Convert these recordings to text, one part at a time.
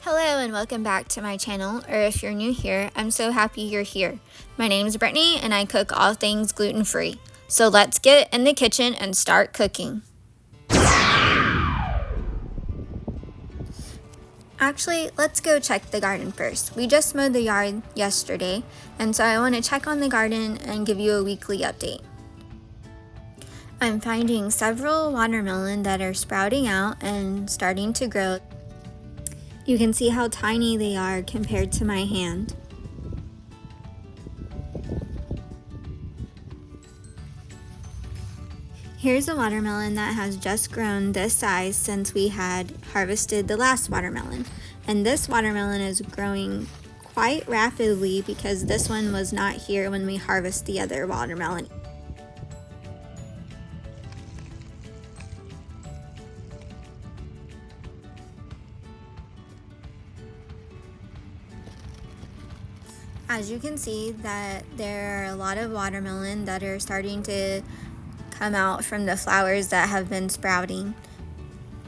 Hello and welcome back to my channel, or if you're new here, I'm so happy you're here. My name is Brittney and I cook all things gluten-free. So let's get in the kitchen and start cooking. Actually, let's go check the garden first. We just mowed the yard yesterday, and so I want to check on the garden and give you a weekly update. I'm finding several watermelon that are sprouting out and starting to grow. You can see how tiny they are compared to my hand. Here's a watermelon that has just grown this size since we had harvested the last watermelon. And this watermelon is growing quite rapidly because this one was not here when we harvested the other watermelon. As you can see that there are a lot of watermelon that are starting to come out from the flowers that have been sprouting.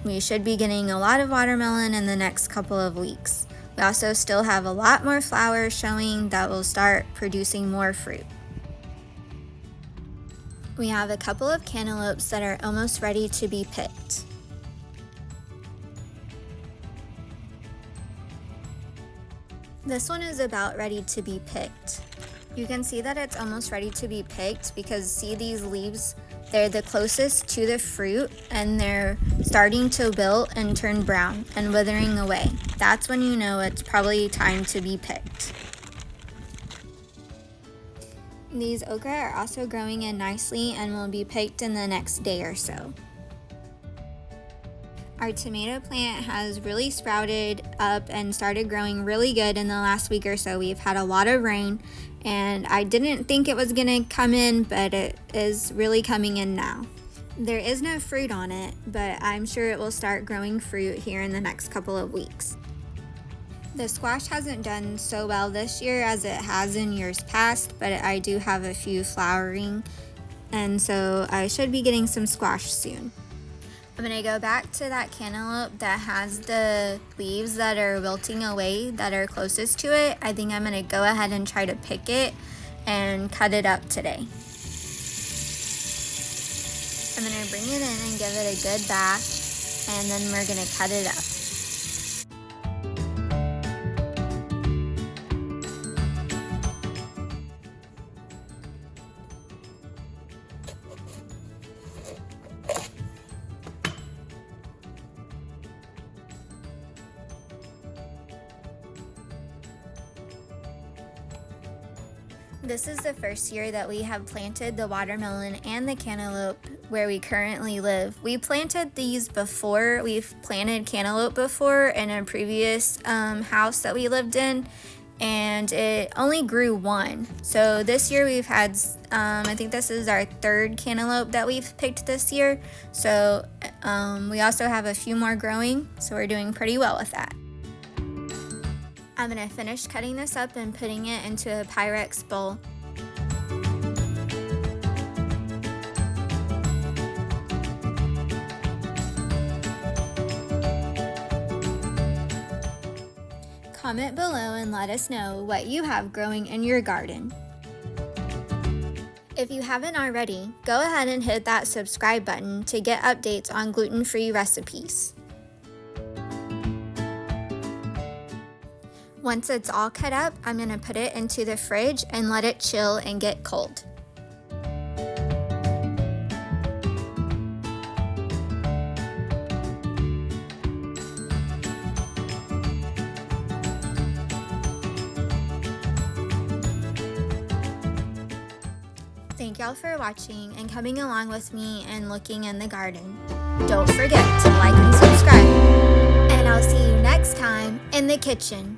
We should be getting a lot of watermelon in the next couple of weeks. We also still have a lot more flowers showing that will start producing more fruit. We have a couple of cantaloupes that are almost ready to be picked. This one is about ready to be picked. You can see that it's almost ready to be picked because see these leaves? They're the closest to the fruit and they're starting to wilt and turn brown and withering away. That's when you know it's probably time to be picked. These okra are also growing in nicely and will be picked in the next day or so. Our tomato plant has really sprouted up and started growing really good in the last week or so. We've had a lot of rain and I didn't think it was gonna come in, but it is really coming in now. There is no fruit on it, but I'm sure it will start growing fruit here in the next couple of weeks. The squash hasn't done so well this year as it has in years past, but I do have a few flowering, and so I should be getting some squash soon. I'm gonna go back to that cantaloupe that has the leaves that are wilting away that are closest to it. I think I'm gonna go ahead and try to pick it and cut it up today. I'm gonna bring it in and give it a good bath, and then we're gonna cut it up. This is the first year that we have planted the watermelon and the cantaloupe where we currently live. We planted these before. We've planted cantaloupe before in a previous house that we lived in, and it only grew one. So this year we've had, I think this is our third cantaloupe that we've picked this year. So we also have a few more growing, so we're doing pretty well with that. I'm gonna finish cutting this up and putting it into a Pyrex bowl. Comment below and let us know what you have growing in your garden. If you haven't already, go ahead and hit that subscribe button to get updates on gluten-free recipes. Once it's all cut up, I'm going to put it into the fridge and let it chill and get cold. Thank y'all for watching and coming along with me and looking in the garden. Don't forget to like and subscribe. And I'll see you next time in the kitchen.